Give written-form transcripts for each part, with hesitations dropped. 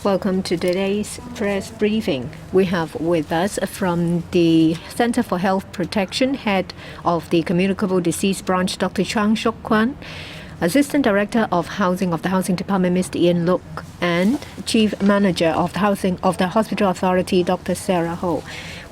Welcome to today's press briefing. We have with us from the Center for Health Protection, Head of the Communicable Disease Branch, Dr. Chang Shok Kwan, Assistant Director of Housing of the Housing Department, Mr. Ian Look, and Chief Manager of the Housing of the Hospital Authority, Dr. Sarah Ho.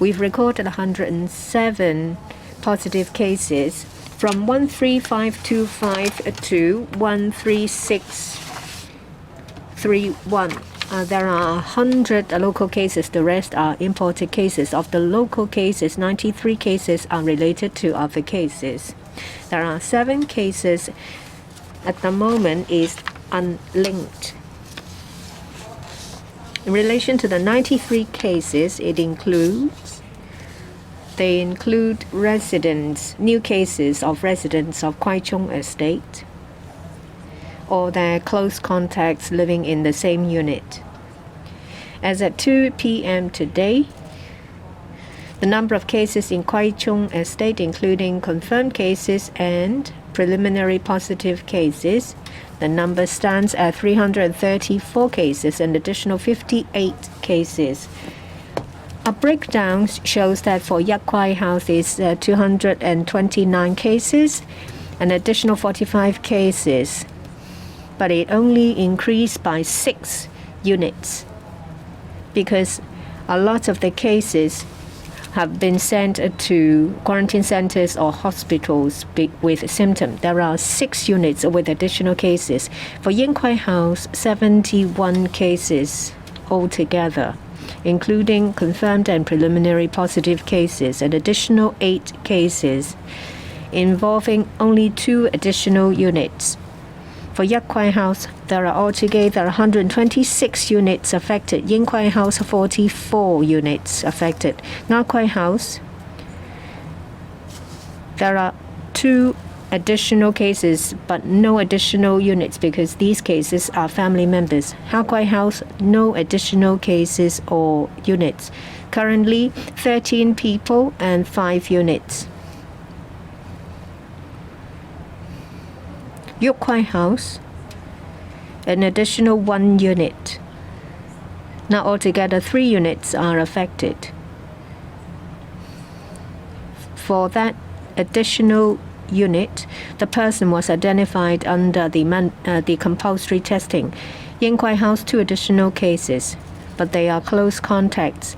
We've recorded 107 positive cases from 13525 to 13631. There are 100 local cases. The rest are imported cases. Of the local cases, 93 cases are related to other cases. There are 7 cases at the moment is unlinked. In relation to the 93 cases, they include residents, new cases of residents of Kwai Chung Estate, or their close contacts living in the same unit. As at 2 p.m. today, the number of cases in Kwai Chung Estate, including confirmed cases and preliminary positive cases, the number stands at 334 cases, an additional 58 cases. A breakdown shows that for Yak Kwai House is 229 cases, an additional 45 cases, but it only increased by 6 units because a lot of the cases have been sent to quarantine centers or hospitals with symptoms. There are 6 units with additional cases. For Yin Kwai House, 71 cases altogether, including confirmed and preliminary positive cases, an additional 8 cases involving only 2 additional units. For Yak Kwai House, there are altogether 126 units affected. Yin Kwai House, 44 units affected. Nga Kwai House, there are 2 additional cases, but no additional units because these cases are family members. Ha Kwai House, no additional cases or units. Currently, 13 people and 5 units. Yok Kwai House, an additional 1 unit. Now altogether 3 units are affected. For that additional unit, the person was identified under the compulsory testing. Yin Kwai House, 2 additional cases, but they are close contacts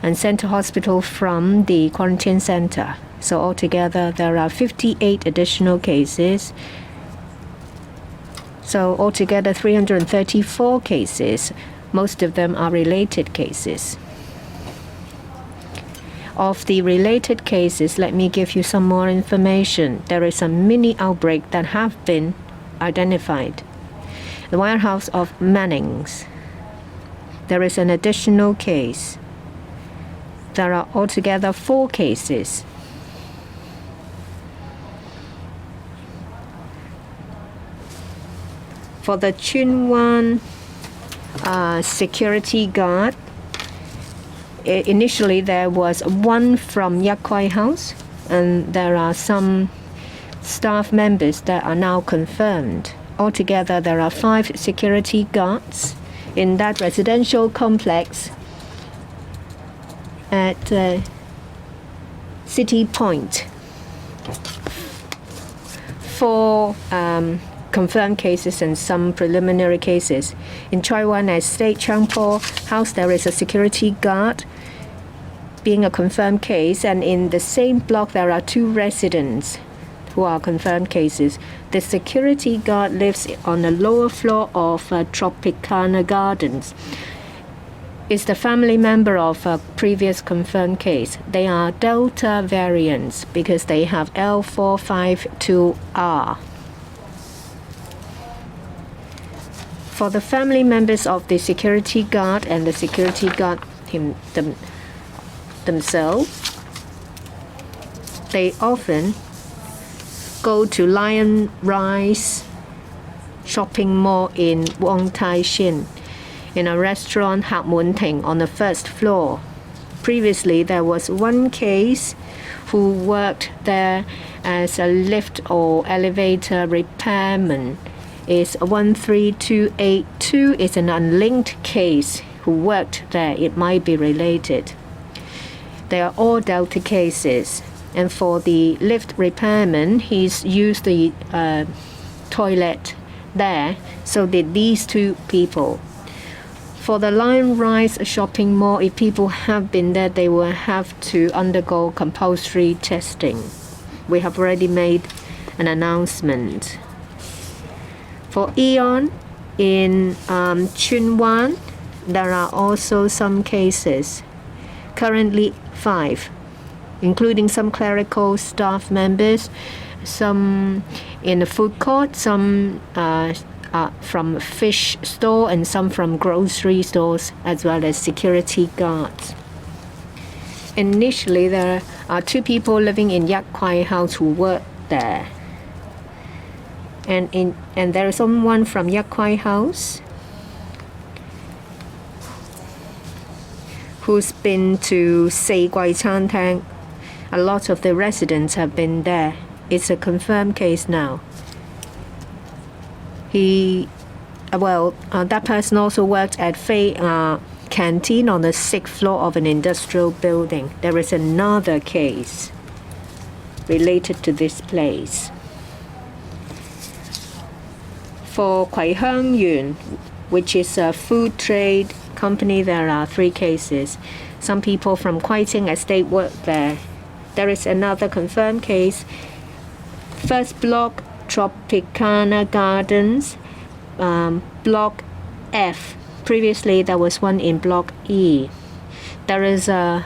and sent to hospital from the quarantine center. So altogether there are 58 additional cases. So altogether 334 cases. Most of them are related cases. Of the related cases, let me give you some more information. There is a mini outbreak that have been identified. The warehouse of Mannings. There is an additional case. There are altogether 4 cases. For the Chunwan security guard, initially there was 1 from Yak Kwai House, and there are some staff members that are now confirmed. Altogether, there are 5 security guards in that residential complex at City Point. 4 confirmed cases and some preliminary cases. In Choi Wan Estate, Changpo House, there is a security guard being a confirmed case, and in the same block there are 2 residents who are confirmed cases. The security guard lives on the lower floor of Tropicana Gardens. Is the family member of a previous confirmed case. They are Delta variants because they have L452R. For the family members of the security guard and the security guard themselves, they often go to Lion Rise shopping mall in Wong Tai Shin, in a restaurant Hak Mun Ting on the 1st floor. Previously, there was one case who worked there as a lift or elevator repairman. It's 13282. It's an unlinked case who worked there. It might be related. They are all Delta cases. And for the lift repairman, he's used the toilet there. So did these two people. For the Lion Rise shopping mall, if people have been there, they will have to undergo compulsory testing. We have already made an announcement. For Aeon in Chun Wan, there are also some cases. Currently 5, including some clerical staff members, some in the food court, some from fish store, and some from grocery stores, as well as security guards. Initially, there are 2 people living in Yak Kwai House who work there. And there is someone from Yak Kwai House who's been to Sei Guai Chan Tang. A lot of the residents have been there. It's a confirmed case now. That person also worked at Fei Canteen on the 6th floor of an industrial building. There is another case related to this place. For Kwai Hang Yun, which is a food trade company, there are 3 cases. Some people from Kwai Ting Estate work there. There is another confirmed case. First block, Tropicana Gardens, Block F. Previously, there was one in Block E. There is a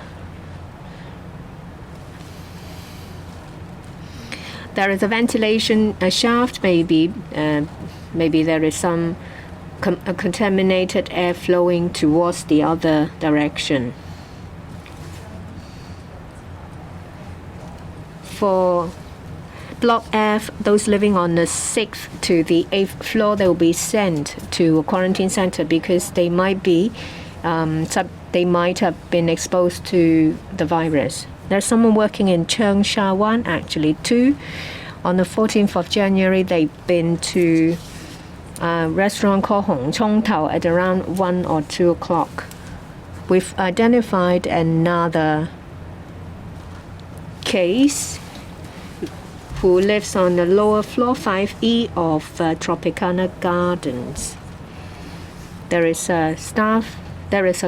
ventilation shaft. Maybe there is some contaminated air flowing towards the other direction. For Block F, those living on the 6th to the 8th floor, they will be sent to a quarantine center because they might have been exposed to the virus. There's someone working in Cheung Sha Wan, actually 2. On the 14th of January, they've been to a restaurant called Hong Chong Tao at around 1 or 2 o'clock. We've identified another case who lives on the lower floor 5E of Tropicana Gardens. There is a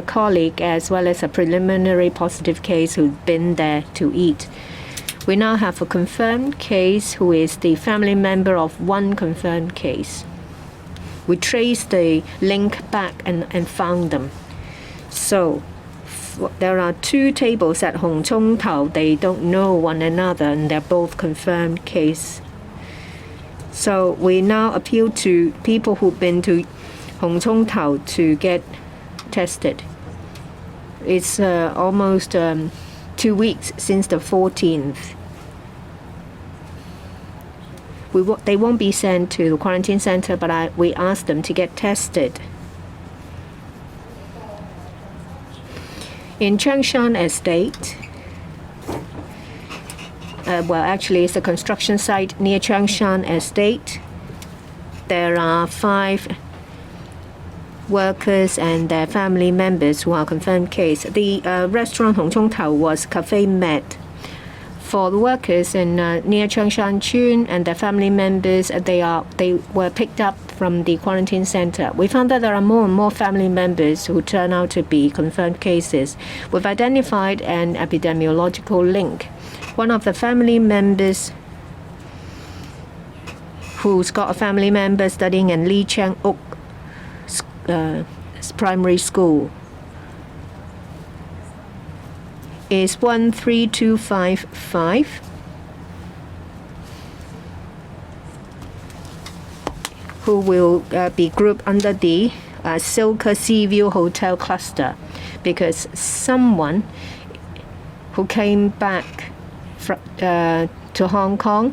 colleague as well as a preliminary positive case who's been there to eat. We now have a confirmed case who is the family member of one confirmed case. We traced the link back and found them. So there are 2 tables at Hong Chong Tao. They don't know one another, and they're both confirmed case. So we now appeal to people who've been to Hong Chong Tao to get tested. It's almost 2 weeks since the 14th. They won't be sent to the quarantine center, but we asked them to get tested. In Changshan Estate, it's a construction site near Changshan Estate. There are 5 workers and their family members who are confirmed case. The restaurant Hong Chong Tao was Cafe Med. For the workers in near Changshan Chun and their family members, they were picked up from the quarantine center. We found that there are more and more family members who turn out to be confirmed cases. We've identified an epidemiological link. One of the family members who's got a family member studying in Lee Chang Oak primary school is 13255, who will be grouped under the Silka Seaview Hotel cluster, because someone who came back to Hong Kong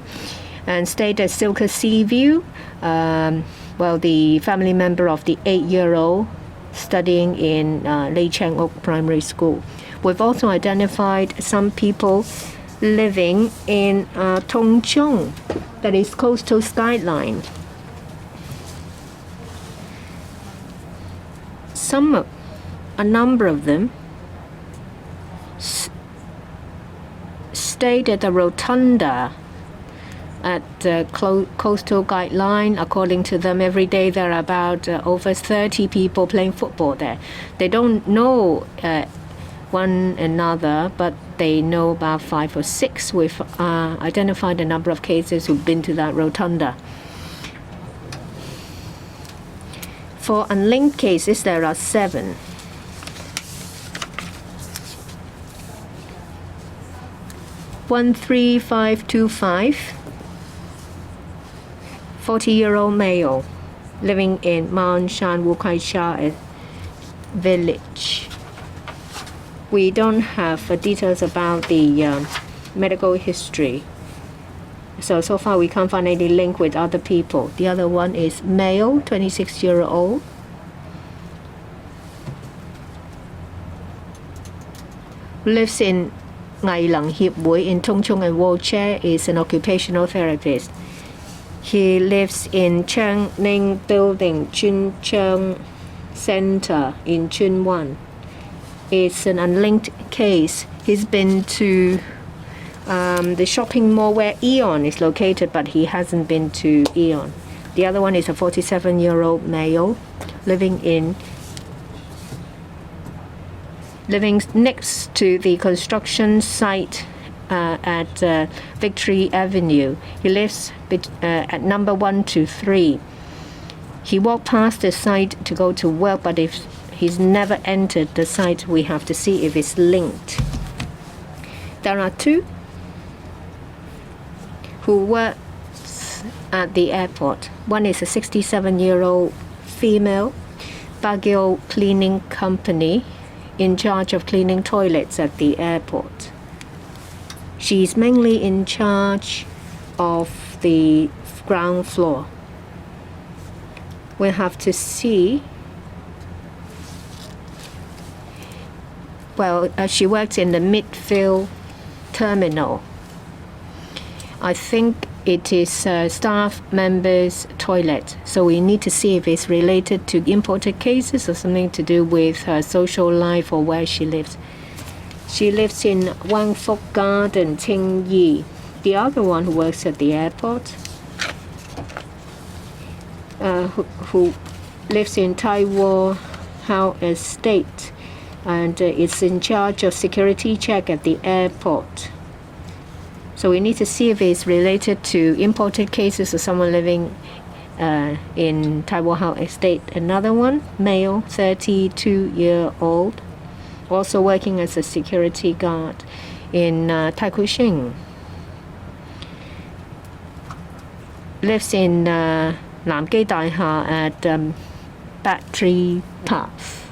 and stayed at Silka Seaview, the family member of the 8-year-old studying in Lei Chang Oak Primary School. We've also identified some people living in Tongchong, that is coastal skyline. A number of them stayed at the rotunda at the coastal guideline. According to them, every day there are about over 30 people playing football there. They don't know one another, but they know about 5 or 6. We've identified a number of cases who've been to that rotunda. For unlinked cases, there are 7. One 3525, 40-year-old male living in Manshan Wukaisha village. We don't have details about the medical history. So far we can't find any link with other people. The other one is male, 26-year-old. Lives in Ngai Lang Hiep Wui in Tongchong and wheelchair, is an occupational therapist. He lives in Chang Ning Building, Chun Cheong Center in Chun Wan. It's an unlinked case. He's been to the shopping mall where Aeon is located, but he hasn't been to Aeon. The other one is a 47-year-old male living next to the construction site at Victory Avenue. He lives at number 1 to 3. He walked past the site to go to work, but if he's never entered the site, we have to see if it's linked. There are 2 who works at the airport. One is a 67-year-old female, Baguio Cleaning Company, in charge of cleaning toilets at the airport. She's mainly in charge of the ground floor. We have to see. Well, she works in the midfield terminal. I think it is staff members' toilet. So we need to see if it's related to imported cases or something to do with her social life or where she lives. She lives in Wang Fuk Garden, Ting Yi. The other one who works at the airport, who lives in Taiwan House Estate, and is in charge of security check at the airport. So we need to see if it's related to imported cases or someone living in Taiwan House Estate. Another one, male, 32-year-old, also working as a security guard in Taikushing. Lives in Namgay Daiha at Battery Path.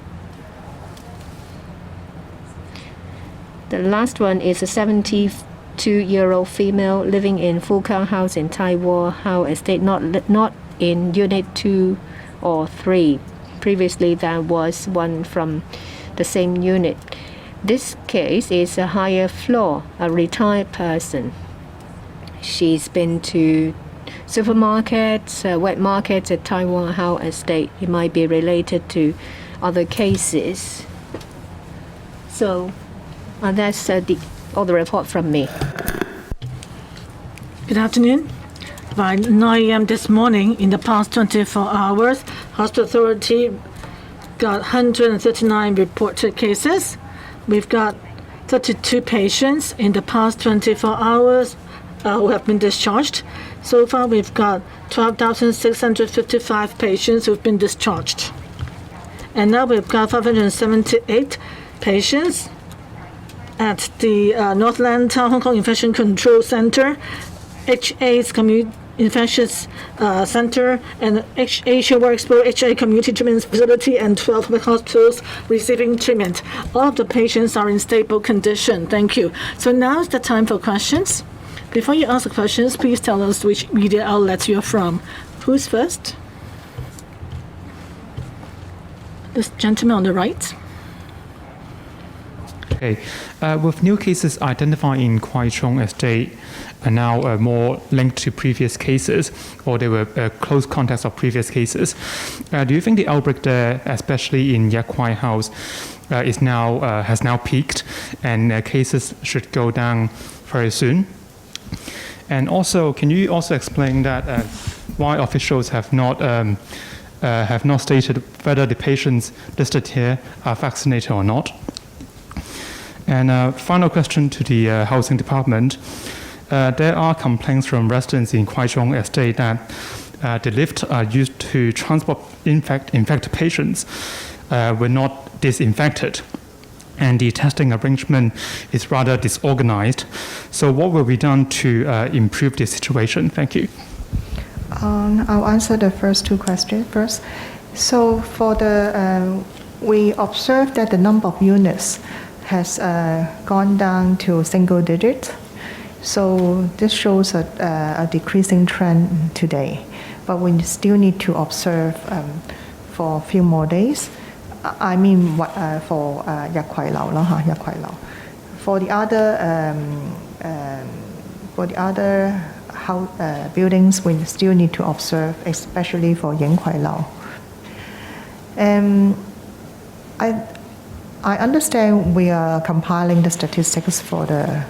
The last one is a 72-year-old female living in Fukang House in Taiwan House Estate, not in Unit 2 or 3. Previously, there was one from the same unit. This case is a higher floor, a retired person. She's been to supermarkets, wet markets at Taiwan House Estate. It might be related to other cases. So that's all the report from me. Good afternoon. By 9 a.m. this morning, in the past 24 hours, Hospital Authority got 139 reported cases. We've got 32 patients in the past 24 hours who have been discharged. So far, we've got 12,655 patients who've been discharged. And now we've got 578 patients at the Northland Town Hong Kong Infection Control Center, HA's Community Infectious Center, and Asia War Expo HA Community Treatment Facility, and 12 hospitals receiving treatment. All of the patients are in stable condition. Thank you. So now is the time for questions. Before you ask the questions, please tell us which media outlet you're from. Who's first? This gentleman on the right. Okay. With new cases identified in Kwai Chung Estate are now more linked to previous cases, or they were close contacts of previous cases, do you think the outbreak there, especially in Yak Kwai House, has now peaked, and cases should go down very soon? And also, can you also explain that why officials have not stated whether the patients listed here are vaccinated or not? And final question to the housing department. There are complaints from residents in Kwai Chung Estate that the lifts are used to transport infected patients were not disinfected, and the testing arrangement is rather disorganized. So what will be done to improve this situation? Thank you. I'll answer the first two questions first. So for we observed that the number of units has gone down to single digits. So this shows a decreasing trend today. But we still need to observe for a few more days. I mean, for Yak Kwai Lau, Yak Kwai Lau. For the other buildings, we still need to observe, especially for Yen Kwai Lau. I understand we are compiling the statistics for the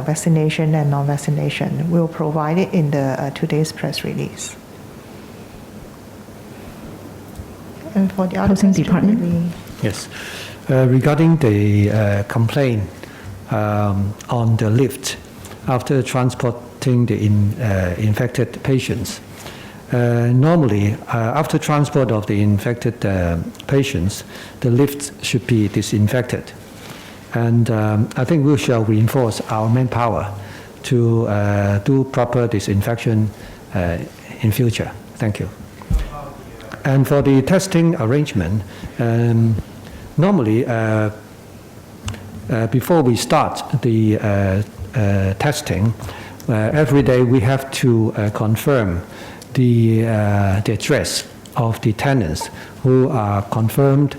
vaccination and non-vaccination. We'll provide it in the today's press release. And for the other Housing Department? Yes. Regarding the complaint on the lift after transporting the infected patients, normally after transport of the infected patients, the lifts should be disinfected. And I think we shall reinforce our manpower to do proper disinfection in future. Thank you. And for the testing arrangement, normally before we start the testing, every day we have to confirm the address of the tenants who are confirmed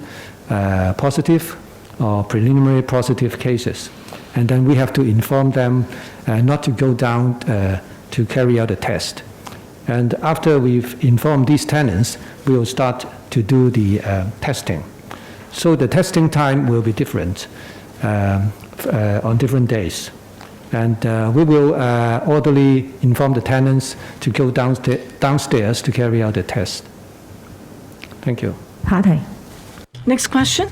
positive or preliminary positive cases. And then we have to inform them not to go down to carry out a test. And after we've informed these tenants, we will start to do the testing. So the testing time will be different on different days. And we will orderly inform the tenants to go downstairs to carry out the test. Thank you. Next question.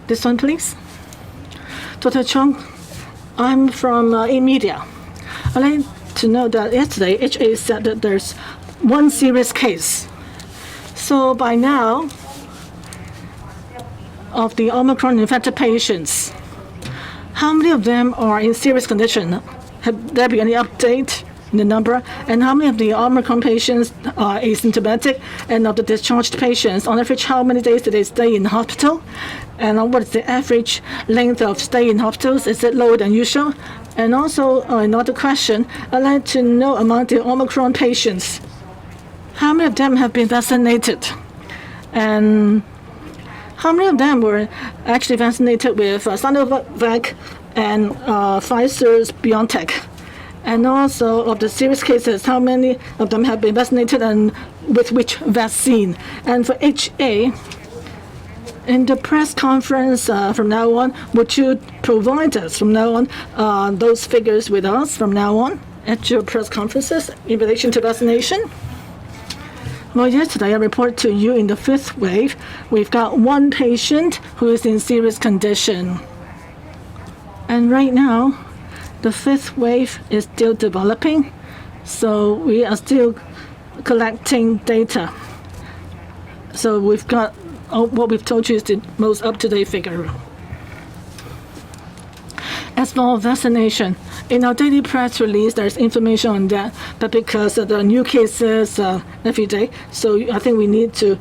This one, please. Dr. Chung, I'm from e-media. I'd like to know that yesterday HA said that there's one serious case. So by now, of the Omicron infected patients, how many of them are in serious condition? Have there been any update in the number? And how many of the Omicron patients are asymptomatic? And of the discharged patients, on average, how many days do they stay in hospital? And what is the average length of stay in hospitals? Is it lower than usual? And also, another question, I'd like to know among the Omicron patients, how many of them have been vaccinated? And how many of them were actually vaccinated with Sinovac and Pfizer's BioNTech? And also, of the serious cases, how many of them have been vaccinated and with which vaccine? And for HA, in the press conference from now on, would you provide us from now on those figures with us from now on at your press conferences in relation to vaccination? Well, yesterday I reported to you in the fifth wave, we've got one patient who is in serious condition. And right now, the fifth wave is still developing, so we are still collecting data. So we've got what we've told you is the most up-to-date figure. As for vaccination, in our daily press release, there's information on that, but because there are new cases every day, so I think we need to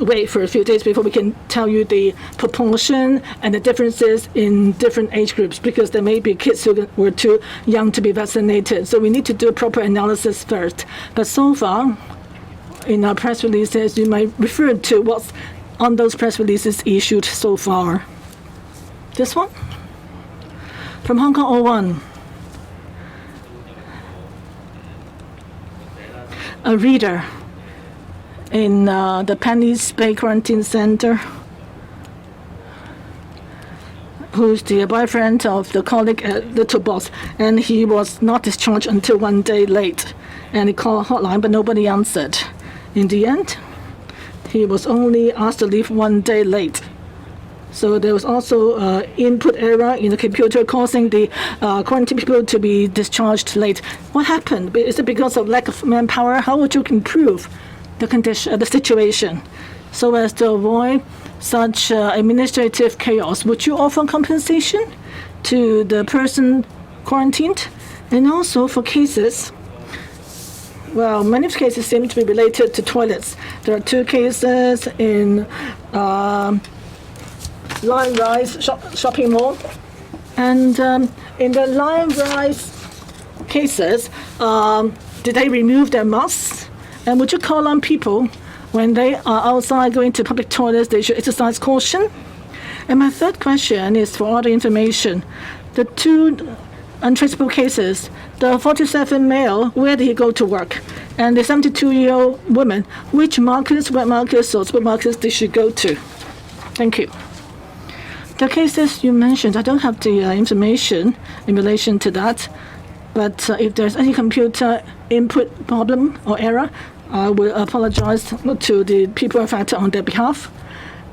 wait for a few days before we can tell you the proportion and the differences in different age groups, because there may be kids who were too young to be vaccinated. So we need to do a proper analysis first. But so far, in our press releases, you might refer to what's on those press releases issued so far. This one? From Hong Kong 01. A reader in the Penny's Bay Quarantine Center, who's the boyfriend of the colleague at Little Boss, and he was not discharged until 1 day late. And he called a hotline, but nobody answered. In the end, he was only asked to leave 1 day late. So there was also input error in the computer causing the quarantine people to be discharged late. What happened? Is it because of lack of manpower? How would you improve the condition, the situation, so as to avoid such administrative chaos? Would you offer compensation to the person quarantined? And also for cases, well, many cases seem to be related to toilets. There are 2 cases in Lion Rise shopping mall. And in the Lion Rise cases, did they remove their masks? And would you call on people when they are outside going to public toilets, they should exercise caution? And my third question is for other information. The 2 untraceable cases, the 47 male, where did he go to work? And the 72-year-old woman, which markets, wet markets, or supermarkets did she go to? Thank you. The cases you mentioned, I don't have the information in relation to that, but if there's any computer input problem or error, I will apologize to the people affected on their behalf.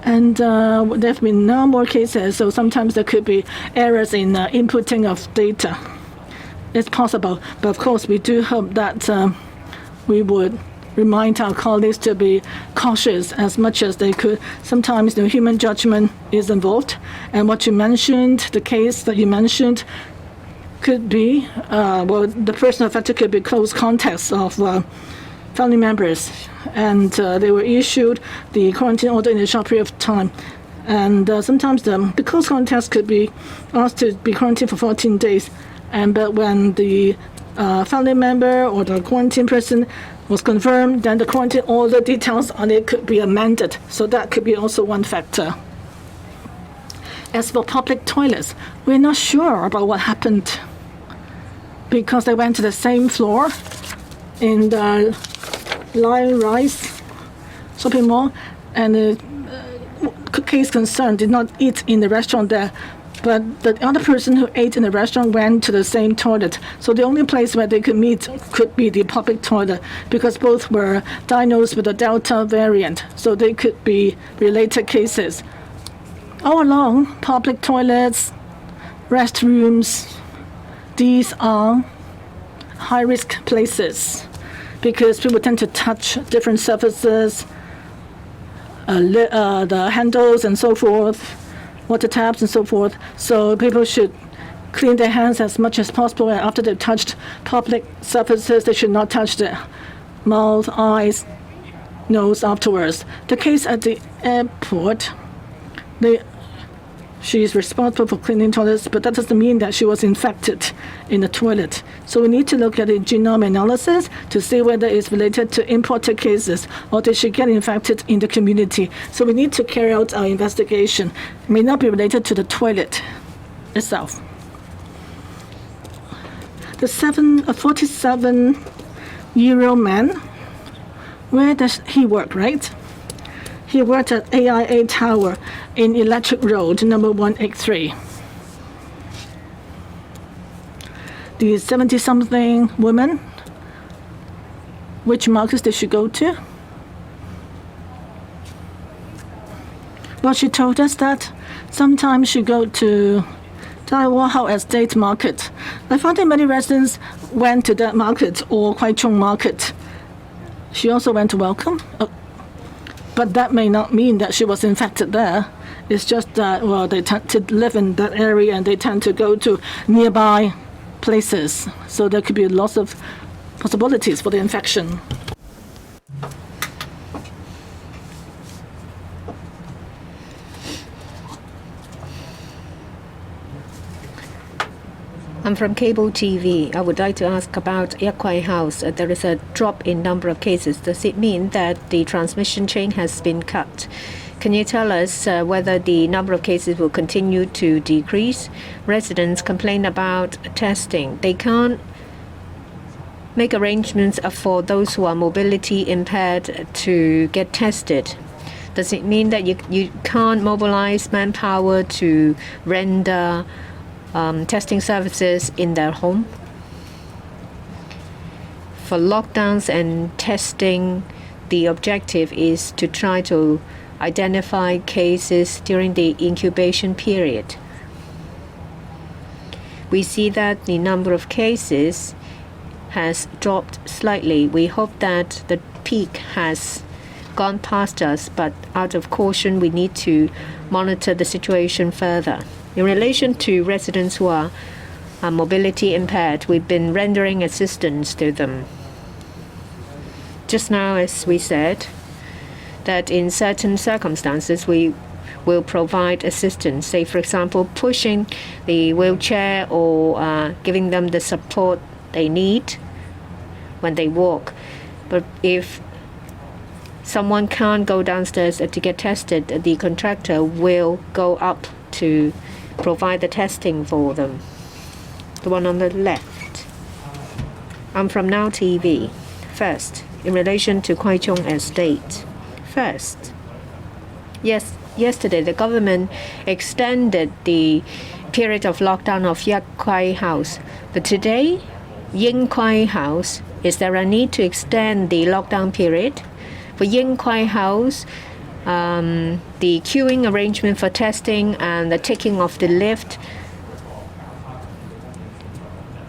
And there have been no more cases, so sometimes there could be errors in inputting of data. It's possible, but of course we do hope that we would remind our colleagues to be cautious as much as they could. Sometimes the human judgment is involved, and what you mentioned, the case that you mentioned, could be, well, the person affected could be close contacts of family members, and they were issued the quarantine order in a short period of time. And sometimes the close contacts could be asked to be quarantined for 14 days. But when the family member or the quarantine person was confirmed, then the quarantine order details on it could be amended. So that could be also one factor. As for public toilets, we're not sure about what happened because they went to the same floor in the Lion Rise shopping mall, and the case concerned did not eat in the restaurant there. But the other person who ate in the restaurant went to the same toilet. So the only place where they could meet could be the public toilet because both were diagnosed with the Delta variant. So they could be related cases. All along, public toilets, restrooms, these are high-risk places because people tend to touch different surfaces, the handles and so forth, water taps and so forth. So people should clean their hands as much as possible, and after they've touched public surfaces, they should not touch their mouth, eyes, nose afterwards. The case at the airport, she is responsible for cleaning toilets, but that doesn't mean that she was infected in the toilet. So we need to look at the genome analysis to see whether it's related to imported cases or did she get infected in the community. So we need to carry out our investigation. It may not be related to the toilet itself. The 47-year-old man, where does he work, right? He worked at AIA Tower in Electric Road, number 183. The 70-something woman, which markets did she go to? Well, she told us that sometimes she go to Taiwan Estate Market. I found that many residents went to that market or Kwai Chung Market. She also went to Welcome. But that may not mean that she was infected there. It's just that, well, they tend to live in that area and they tend to go to nearby places. So there could be lots of possibilities for the infection. I'm from cable TV. I would like to ask about Yakwai House. There is a drop in number of cases. Does it mean that the transmission chain has been cut? Can you tell us whether the number of cases will continue to decrease? Residents complain about testing. They can't make arrangements for those who are mobility impaired to get tested. Does it mean that you can't mobilize manpower to render testing services in their home? For lockdowns and testing, the objective is to try to identify cases during the incubation period. We see that the number of cases has dropped slightly. We hope that the peak has gone past us, but out of caution, we need to monitor the situation further. In relation to residents who are mobility impaired, we've been rendering assistance to them. Just now, as we said, that in certain circumstances, we will provide assistance, say, for example, pushing the wheelchair or giving them the support they need when they walk. But if someone can't go downstairs to get tested, the contractor will go up to provide the testing for them. The one on the left. I'm from Now TV. First, in relation to Kwai Chung Estate. First, yesterday the government extended the period of lockdown of Yak Kwai House. But today, Ying Kwai House, is there a need to extend the lockdown period? For Ying Kwai House, the queuing arrangement for testing and the taking of the lift,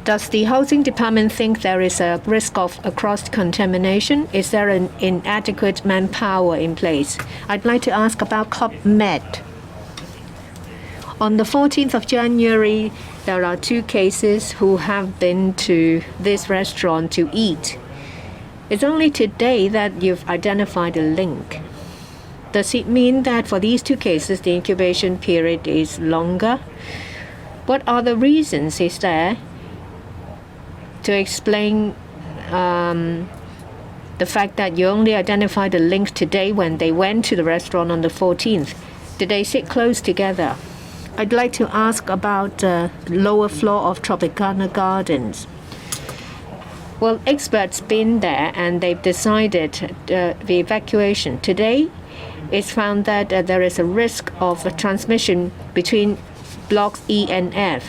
does the housing department think there is a risk of cross-contamination? Is there an inadequate manpower in place? I'd like to ask about Club Med. On the 14th of January, there are 2 cases who have been to this restaurant to eat. It's only today that you've identified a link. Does it mean that for these 2 cases, the incubation period is longer? What are the reasons is there to explain the fact that you only identified the link today when they went to the restaurant on the 14th? Did they sit close together? I'd like to ask about the lower floor of Tropicana Gardens. Well, experts been there and they've decided the evacuation. Today, it's found that there is a risk of a transmission between blocks E and F.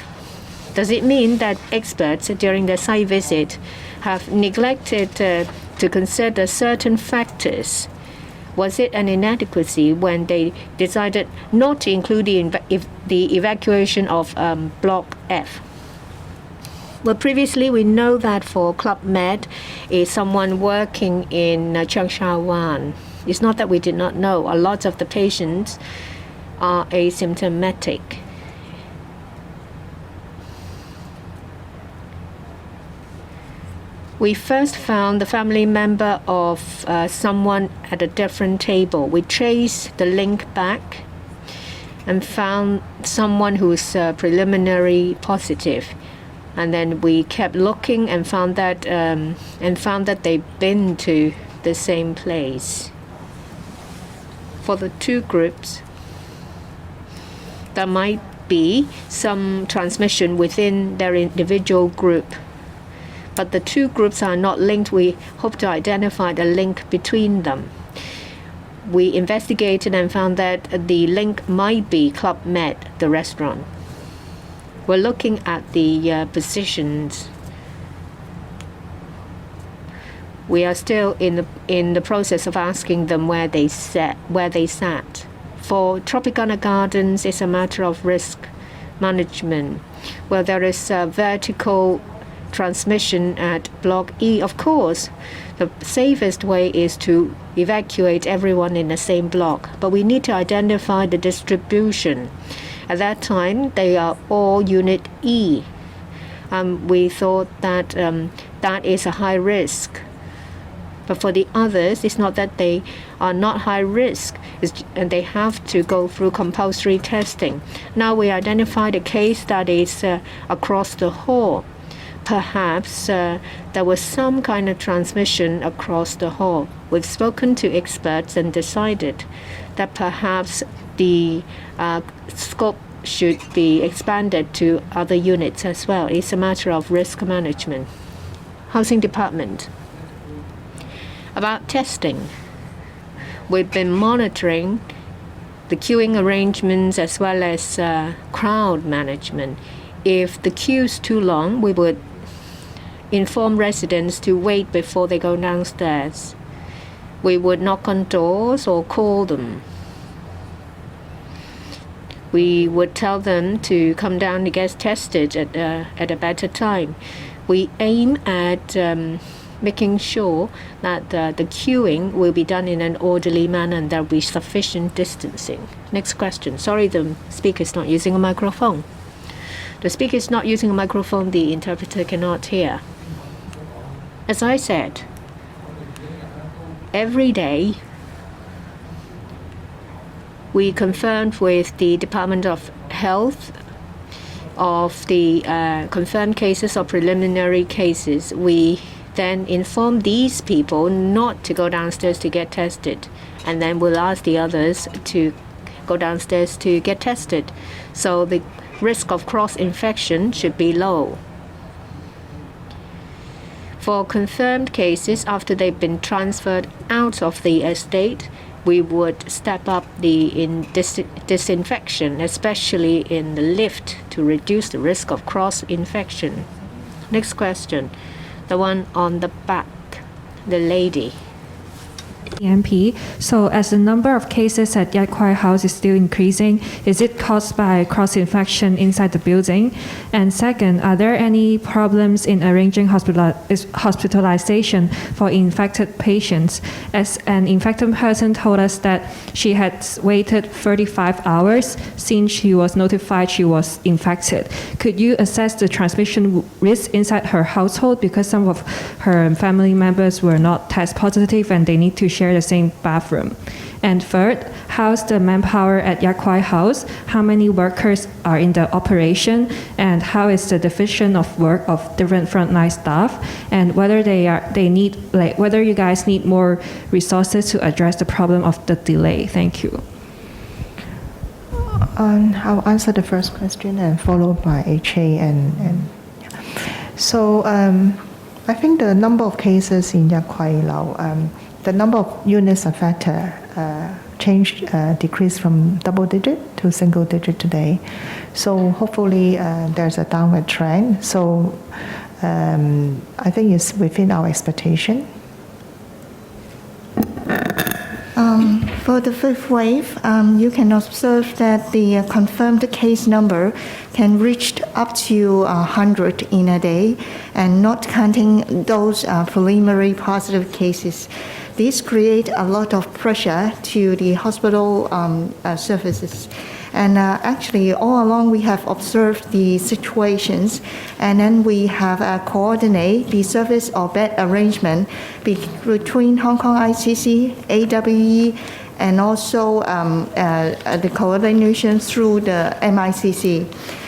Does it mean that experts during their site visit have neglected to consider certain factors? Was it an inadequacy when they decided not to include the evacuation of Block F? Well, previously we know that for Club Med is someone working in Changsha Wan. It's not that we did not know. A lot of the patients are asymptomatic. We first found the family member of someone at a different table. We traced the link back and found someone who's preliminary positive. And then we kept looking and found that they've been to the same place. For the 2 groups, there might be some transmission within their individual group. But the 2 groups are not linked. We hope to identify the link between them. We investigated and found that the link might be Club Med, the restaurant. We're looking at the positions. We are still in the process of asking them where they sat. For Tropicana Gardens, it's a matter of risk management. Well, there is a vertical transmission at Block E. Of course, the safest way is to evacuate everyone in the same block, but we need to identify the distribution. At that time, they are all Unit E. We thought that that is a high risk. But for the others, it's not that they are not high risk, and they have to go through compulsory testing. Now we identified a case that is across the hall. perhaps there was some kind of transmission across the hall. We've spoken to experts and decided that perhaps the scope should be expanded to other units as well. It's a matter of risk management. Housing Department. About testing, we've been monitoring the queuing arrangements as well as crowd management. If the queue's too long, we would inform residents to wait before they go downstairs. We would knock on doors or call them. We would tell them to come down to get tested at a better time. We aim at making sure that the queuing will be done in an orderly manner and there will be sufficient distancing. Next question. Sorry, the speaker is not using a microphone. The speaker is not using a microphone, the interpreter cannot hear. As I said, every day we confirmed with the Department of Health of the confirmed cases or preliminary cases. We then inform these people not to go downstairs to get tested, and then we'll ask the others to go downstairs to get tested. So the risk of cross-infection should be low. For confirmed cases, after they've been transferred out of the estate, we would step up the disinfection, especially in the lift, to reduce the risk of cross-infection. Next question, the one on the back, the lady. TMP. So as the number of cases at Yat Kwai House is still increasing, is it caused by cross-infection inside the building? And second, are there any problems in arranging hospitalization for infected patients? As an infected person told us that she had waited 35 hours since she was notified she was infected. Could you assess the transmission risk inside her household because some of her family members were not test positive and they need to share the same bathroom? And third, how's the manpower at Yat Kwai House? How many workers are in the operation? And how is the division of work of different frontline staff? And whether whether you guys need more resources to address the problem of the delay? Thank you. I'll answer the first question and followed by HA So I think the number of cases in Yat Kwai Lau, the number of units affected decreased from double digit to single digit today. So hopefully there's a downward trend. So I think it's within our expectation. For the fifth wave, you can observe that the confirmed case number can reach up to 100 in a day, and not counting those preliminary positive cases. This creates a lot of pressure to the hospital services. And actually, all along we have observed the situations, and then we have coordinate the service or bed arrangement between Hong Kong ICC, AWE, and also the coordination through the MICC.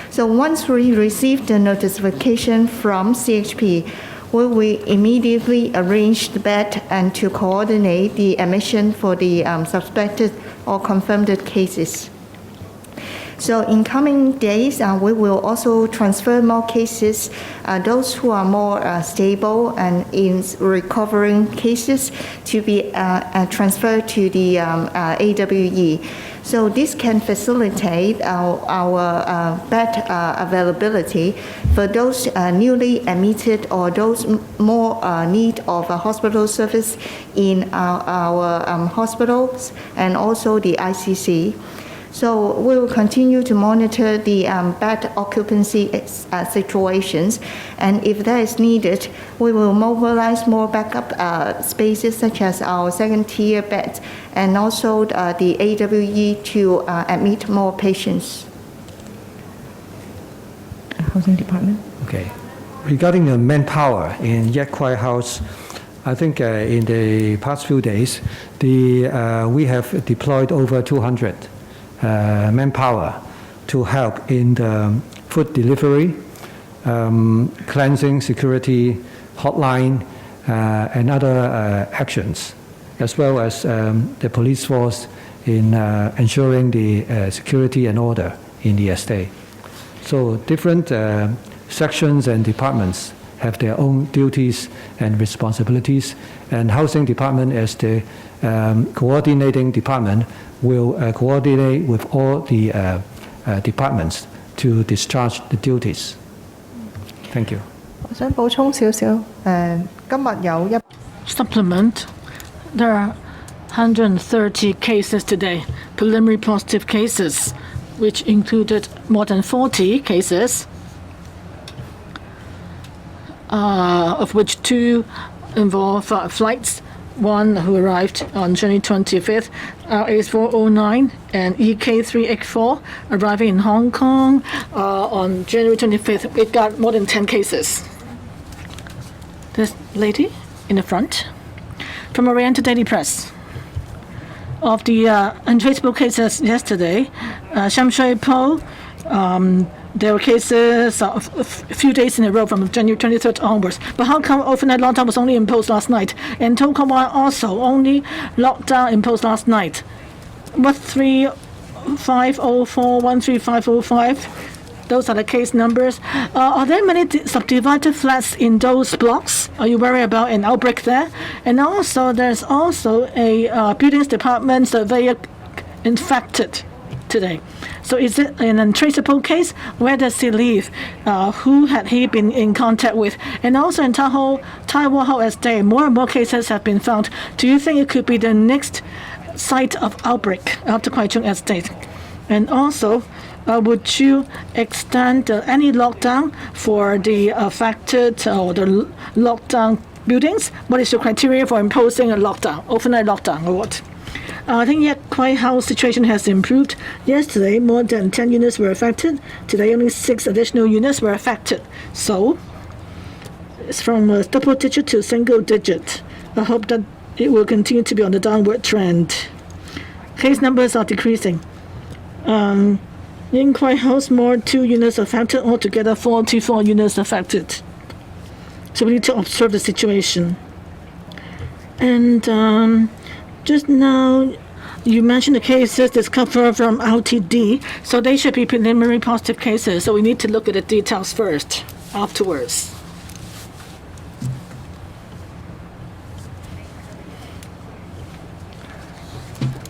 So once we receive the notification from CHP, we will immediately arrange the bed and to coordinate the admission for the suspected or confirmed cases. So in coming days, we will also transfer more cases, those who are more stable and in recovering cases, to be transferred to the AWE. So this can facilitate our bed availability for those newly admitted or those more need of a hospital service in our hospitals and also the ICC. So we will continue to monitor the bed occupancy situations, and if that is needed, we will mobilize more backup spaces such as our second-tier beds and also the AWE to admit more patients. Housing Department. Okay. Regarding the manpower in Yat Kwai House, I think in the past few days, we have deployed over 200 manpower to help in the food delivery, cleansing security hotline and other actions, as well as the police force in ensuring the security and order in the estate. So different sections and departments have their own duties and responsibilities, and Housing Department as the coordinating department will coordinate with all the departments to discharge the duties. Thank you. 我想補充少少，今日有一 Supplement, there are 130 cases today, preliminary positive cases, which included more than 40 cases, of which 2 involve flights. One who arrived on January 25th, RA409 and EK384 arriving in Hong Kong on January 25th. It got more than 10 cases. This lady in the front from Oriental Daily Press. Of the untraceable cases yesterday, Sham Shui Po, there were cases a few days in a row from January 23rd onwards. But how come overnight lockdown was only imposed last night? And Tokawai also only lockdown imposed last night. 13504, 13505. Those are the case numbers. Are there many subdivided flats in those blocks? Are you worried about an outbreak there? And also, there's also a buildings department surveyor infected today. So is it an untraceable case? Where does he live? Who had he been in contact with? And also in Taiwan Estate, more and more cases have been found. Do you think it could be the next site of outbreak after Kwai Chung Estate? And also, would you extend any lockdown for the affected or the lockdown buildings? What is your criteria for imposing a lockdown, overnight lockdown, or what? I think Yat Kwai House situation has improved. Yesterday, more than 10 units were affected. Today, only 6 additional units were affected. So, it's from a double digit to single digit. I hope that it will continue to be on the downward trend. Case numbers are decreasing. In Kwai House, more 2 units affected, altogether 44 units affected. So we need to observe the situation. And just now, you mentioned the cases discovered from LTD, so they should be preliminary positive cases. So we need to look at the details first, afterwards.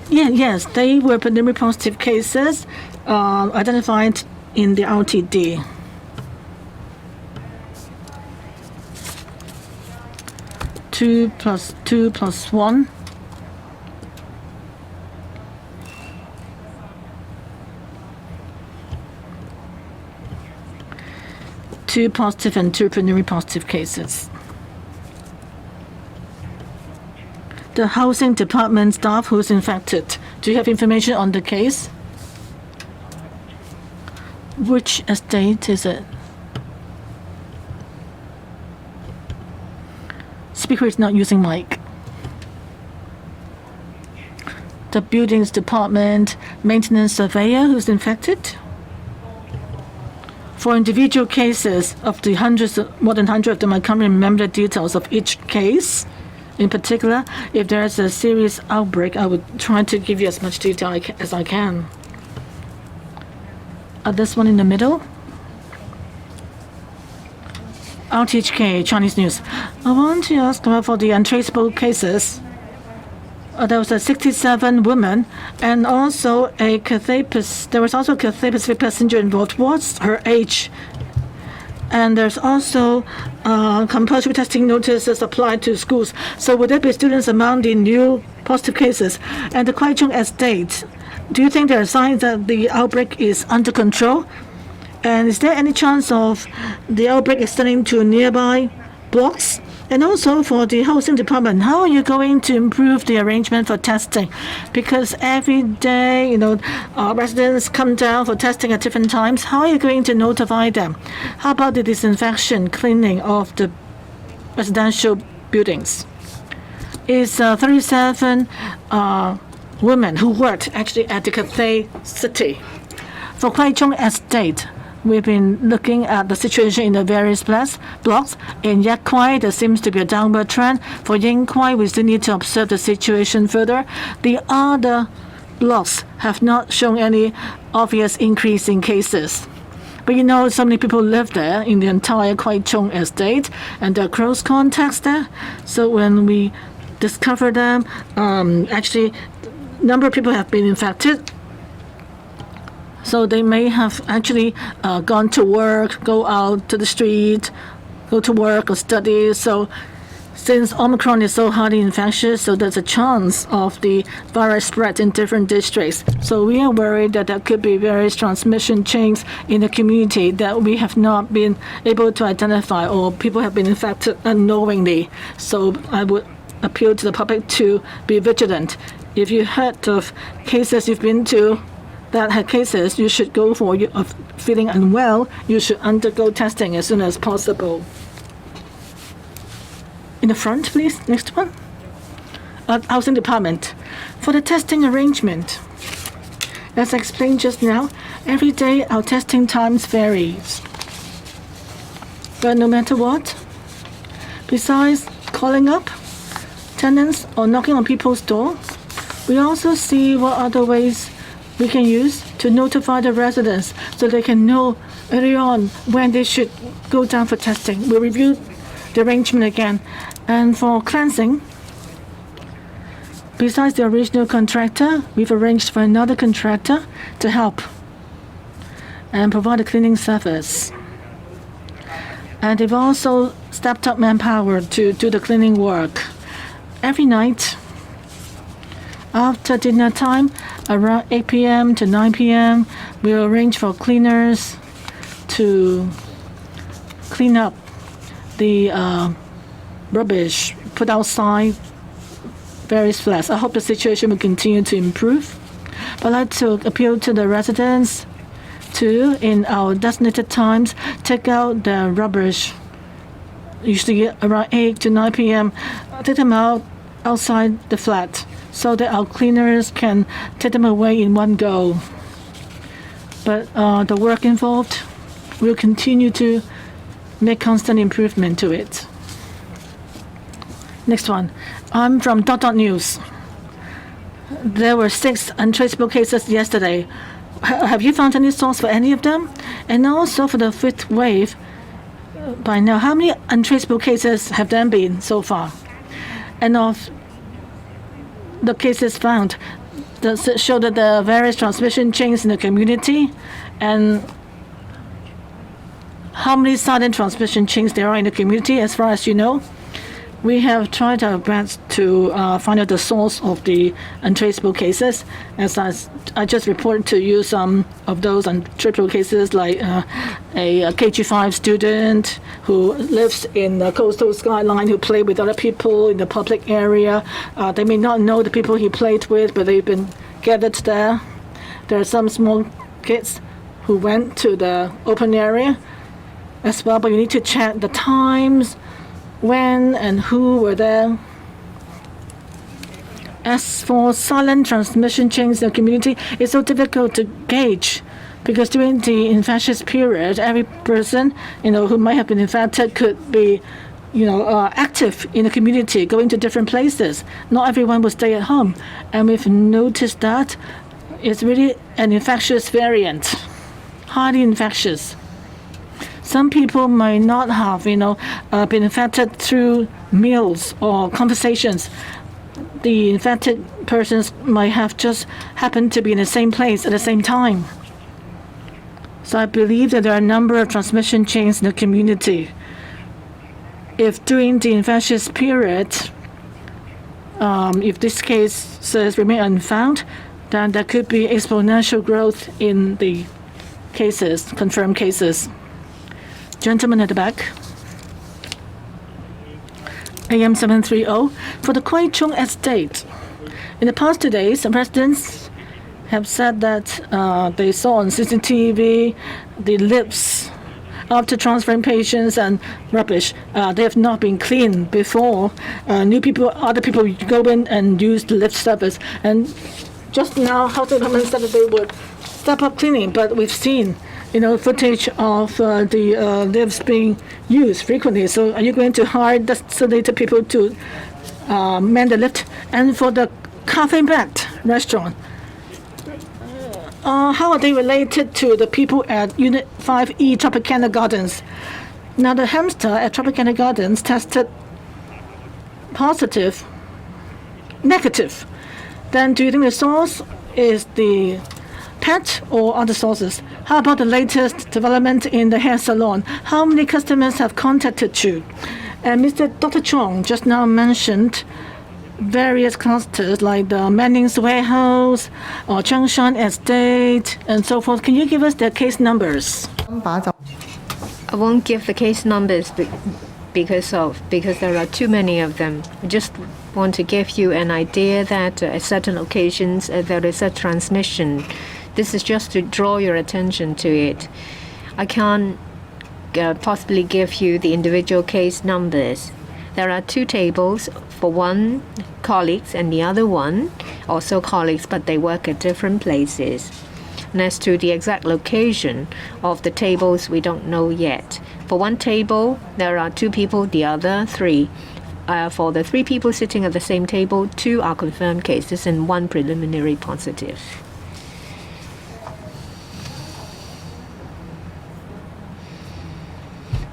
Yes, they were preliminary positive cases identified in the LTD. Two plus 1. Two positive and 2 preliminary positive cases. The housing department staff who's infected. Do you have information on the case? Which estate is it? Speaker is not using mic. The buildings department maintenance surveyor who's infected? For individual cases of the hundreds, more than 100 of them, I can't remember the details of each case. In particular, if there's a serious outbreak, I would try to give you as much detail as I can. This one in the middle. RTHK, Chinese News. I want to ask about for the untraceable cases. There was a 67 woman and also a Cathay Pacific. There was also a Cathay Pacific passenger involved. What's her age? And there's also compulsory testing notices applied to schools. So would there be students among the new positive cases? And the Kwai Chung Estate, do you think there are signs that the outbreak is under control? And is there any chance of the outbreak extending to nearby blocks? And also for the housing department, how are you going to improve the arrangement for testing? Because every day, residents come down for testing at different times. How are you going to notify them? How about the disinfection, cleaning of the residential buildings? Is 37 women who worked actually at the Cathay City. For Kwai Chung Estate, we've been looking at the situation in the various blocks. In Yak Kwai, there seems to be a downward trend. For Ying Kwai, we still need to observe the situation further. The other blocks have not shown any obvious increase in cases. But so many people live there in the entire Kwai Chung estate, and there are close contacts there. So when we discover them, actually, a number of people have been infected. So they may have actually gone to work, go out to the street, go to work or study. So since Omicron is so highly infectious, so there's a chance of the virus spread in different districts. So we are worried that there could be various transmission chains in the community that we have not been able to identify, or people have been infected unknowingly. So I would appeal to the public to be vigilant. If you heard of cases you've been to that had cases, you should go for feeling unwell. You should undergo testing as soon as possible. In the front, please. Next one. Housing Department. For the testing arrangement, as I explained just now, every day our testing times varies. But no matter what, besides calling up tenants or knocking on people's door, we also see what other ways we can use to notify the residents so they can know early on when they should go down for testing. We'll review the arrangement again. And for cleansing, besides the original contractor, we've arranged for another contractor to help and provide a cleaning service. And they've also stepped up manpower to do the cleaning work. Every night, after dinner time, around 8 p.m. to 9 p.m., we'll arrange for cleaners to clean up the rubbish put outside various flats. I hope the situation will continue to improve. But I'd like to appeal to the residents to, in our designated times, take out the rubbish, usually around 8 to 9 p.m., take them out outside the flat so that our cleaners can take them away in one go. But the work involved will continue to make constant improvement to it. Next one. I'm from News. There were 6 untraceable cases yesterday. Have you found any source for any of them? And also for the 5th wave, by now, how many untraceable cases have there been so far? And of the cases found, does it show that there are various transmission chains in the community? And how many silent transmission chains there are in the community, as far as you know? We have tried our best to find out the source of the untraceable cases. As I just reported to you some of those untraceable cases, like a KG5 student who lives in the coastal skyline, who played with other people in the public area. They may not know the people he played with, but they've been gathered there. There are some small kids who went to the open area as well, but you need to check the times, when and who were there. As for silent transmission chains in the community, it's so difficult to gauge because during the infectious period, every person who might have been infected could be active in the community, going to different places. Not everyone will stay at home, and we've noticed that it's really an infectious variant, highly infectious. Some people might not have, been infected through meals or conversations. The infected persons might have just happened to be in the same place at the same time. So I believe that there are a number of transmission chains in the community. If during the infectious period, if this case remain unfound, then there could be exponential growth in the cases, confirmed cases. Gentleman at the back. AM 730. For the Kwai Chung estate, in the past 2 days, residents have said that they saw on CCTV the lifts after transferring patients and rubbish. They have not been cleaned before. Other people go in and use the lift service. And just now, Housing Department said that they would step up cleaning, but we've seen footage of the lifts being used frequently. So are you going to hire designated people to man the lift? And for the Cafe Met restaurant, how are they related to the people at Unit 5E Tropicana Gardens? Now, the hamster at Tropicana Gardens tested negative. Then do you think the source is the pet or other sources? How about the latest development in the hair salon? How many customers have contacted you? And Dr. Chong just now mentioned various clusters like the Manning's Warehouse or Changshan Estate and so forth. Can you give us their case numbers? I won't give the case numbers because there are too many of them. I just want to give you an idea that at certain locations there is a transmission. This is just to draw your attention to it. I can't possibly give you the individual case numbers. There are two tables, for one colleagues and the other one also colleagues, but they work at different places. And as to the exact location of the tables, we don't know yet. For one table, there are two people, the other three. For the three people sitting at the same table, two are confirmed cases and one preliminary positive.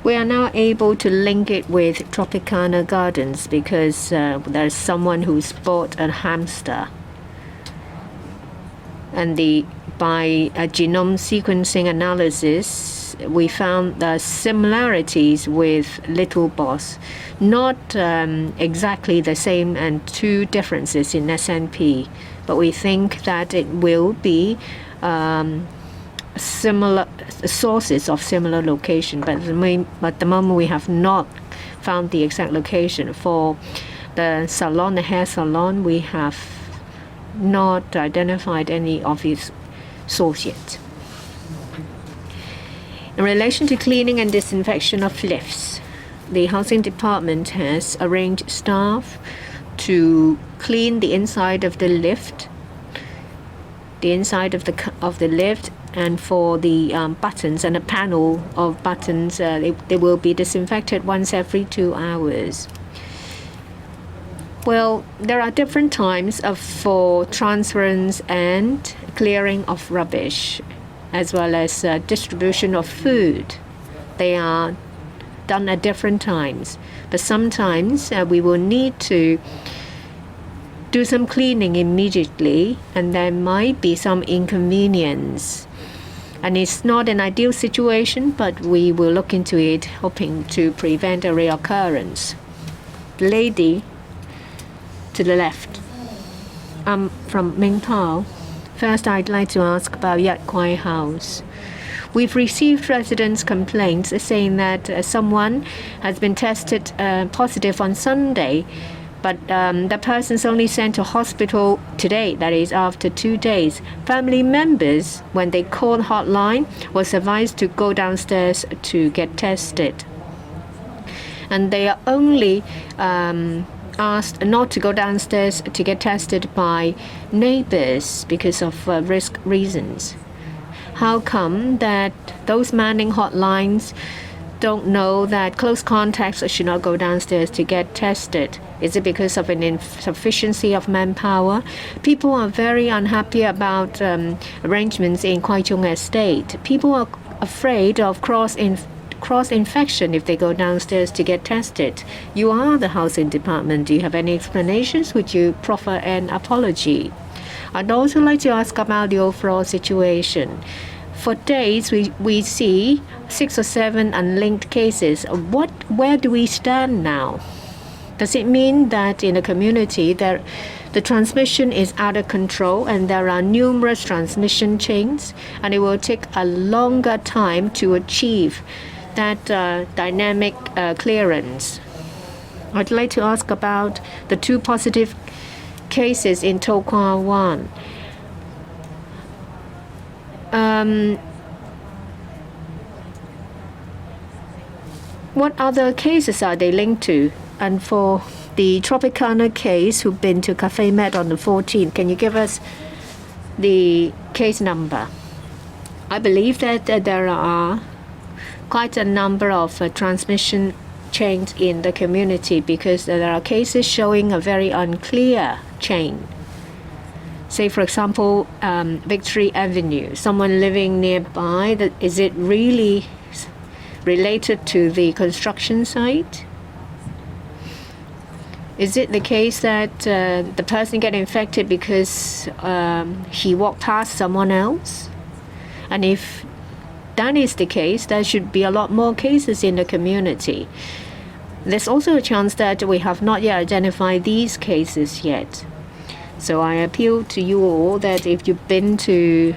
We are now able to link it with Tropicana Gardens because there's someone who's bought a hamster. And by a genome sequencing analysis, we found the similarities with Little Boss. Not exactly the same and two differences in SNP, but we think that it will be similar sources of similar location, but at the moment we have not found the exact location. For the salon, the hair salon, we have not identified any obvious source yet. In relation to cleaning and disinfection of lifts, the housing department has arranged staff to clean the inside of the lift, and for the buttons and a panel of buttons, they will be disinfected once every 2 hours. Well, there are different times for transference and clearing of rubbish, as well as distribution of food. They are done at different times, but sometimes we will need to do some cleaning immediately, and there might be some inconvenience. And it's not an ideal situation, but we will look into it, hoping to prevent a reoccurrence. The lady to the left. I'm from Mingpao. First, I'd like to ask about Yat Kwai House. We've received residents' complaints saying that someone has been tested positive on Sunday, but the person's only sent to hospital today, that is after 2 days. Family members, when they called hotline, was advised to go downstairs to get tested. And they are only asked not to go downstairs to get tested by neighbors because of risk reasons. How come that those manning hotlines don't know that close contacts should not go downstairs to get tested? Is it because of an insufficiency of manpower? People are very unhappy about arrangements in Kwai Chung Estate. People are afraid of cross-infection if they go downstairs to get tested. You are the housing department. Do you have any explanations? Would you proffer an apology? I'd also like to ask about the overall situation. For days, we see 6 or 7 unlinked cases. Where do we stand now? Does it mean that in a community that the transmission is out of control and there are numerous transmission chains, and it will take a longer time to achieve that dynamic clearance? I'd like to ask about the 2 positive cases in To Kwa Wan. What other cases are they linked to? And for the Tropicana case who've been to Cafe Met on the 14th, can you give us the case number? I believe that there are quite a number of transmission chains in the community because there are cases showing a very unclear chain. Say, for example, Victory Avenue, someone living nearby, is it really related to the construction site? Is it the case that the person get infected because he walked past someone else? And if that is the case, there should be a lot more cases in the community. There's also a chance that we have not yet identified these cases yet. So I appeal to you all that if you've been to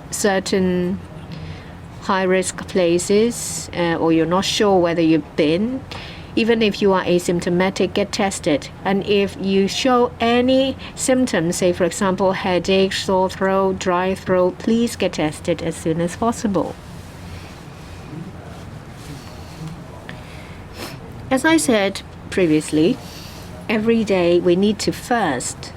certain high-risk places or you're not sure whether you've been, even if you are asymptomatic, get tested. And if you show any symptoms, say for example headache, sore throat, dry throat, please get tested as soon as possible. As I said previously, every day we need to first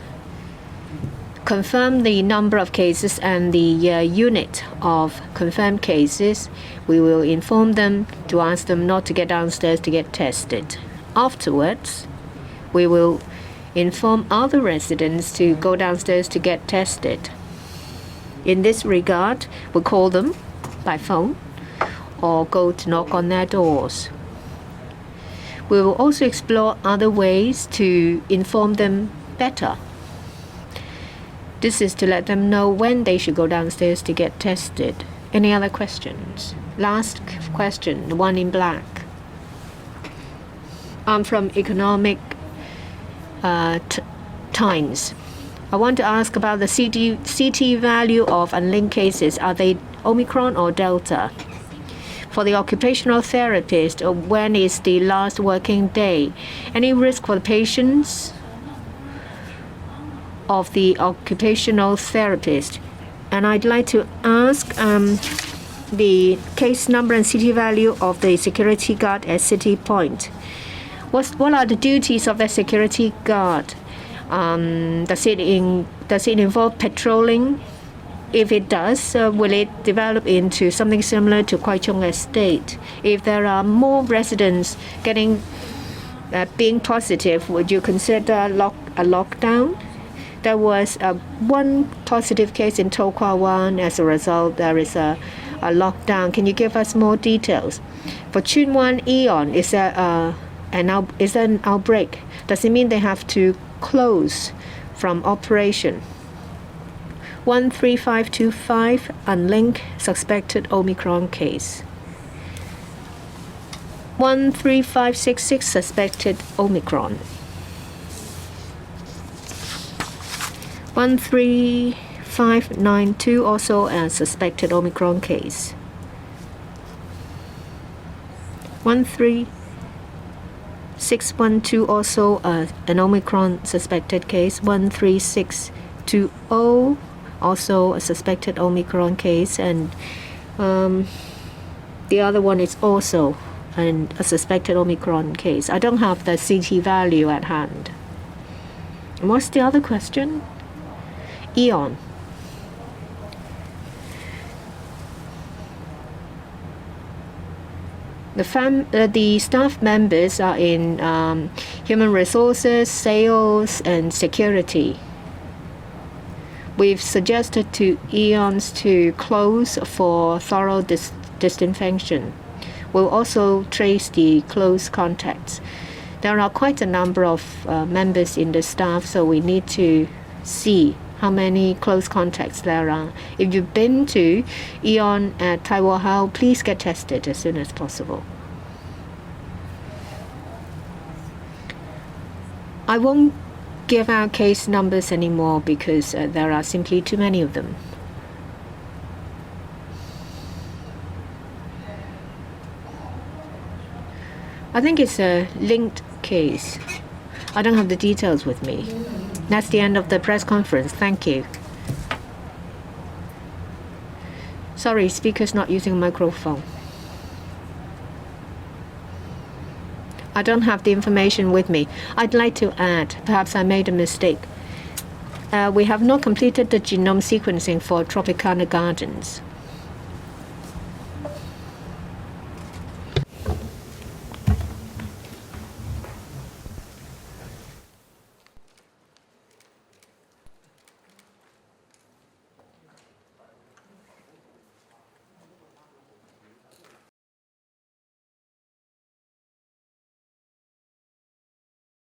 confirm the number of cases and the unit of confirmed cases. We will inform them to ask them not to get downstairs to get tested. Afterwards, we will inform other residents to go downstairs to get tested. In this regard, we'll call them by phone or go to knock on their doors. We will also explore other ways to inform them better. This is to let them know when they should go downstairs to get tested. Any other questions? Last question, the one in black. I'm from Economic Times. I want to ask about the CT value of unlinked cases. Are they Omicron or Delta? For the occupational therapist, when is the last working day? Any risk for the patients of the occupational therapist? And I'd like to ask the case number and CT value of the security guard at City Point. What are the duties of the security guard? Does it involve patrolling? If it does, will it develop into something similar to Kwai Chung Estate? If there are more residents being positive, would you consider a lockdown? There was one positive case in To Kwa Wan. As a result, there is a lockdown. Can you give us more details? For Chun Wan Eon, is there an outbreak? Does it mean they have to close from operation? 13525, unlinked suspected Omicron case. 13566, suspected Omicron. 13592, also a suspected Omicron case. 13612, also an Omicron suspected case. 13620, also a suspected Omicron case, and the other one is also a suspected Omicron case. I don't have the CT value at hand. And what's the other question? Eon. The staff members are in human resources, sales, and security. We've suggested to Eons to close for thorough disinfection. We'll also trace the close contacts. There are quite a number of members in the staff, so we need to see how many close contacts there are. If you've been to Eon at Tai Wo Hao, please get tested as soon as possible. I won't give out case numbers anymore because there are simply too many of them. I think it's a linked case. I don't have the details with me. That's the end of the press conference. Thank you. Sorry, speaker's not using a microphone. I don't have the information with me. I'd like to add, perhaps I made a mistake. We have not completed the genome sequencing for Tropicana Gardens.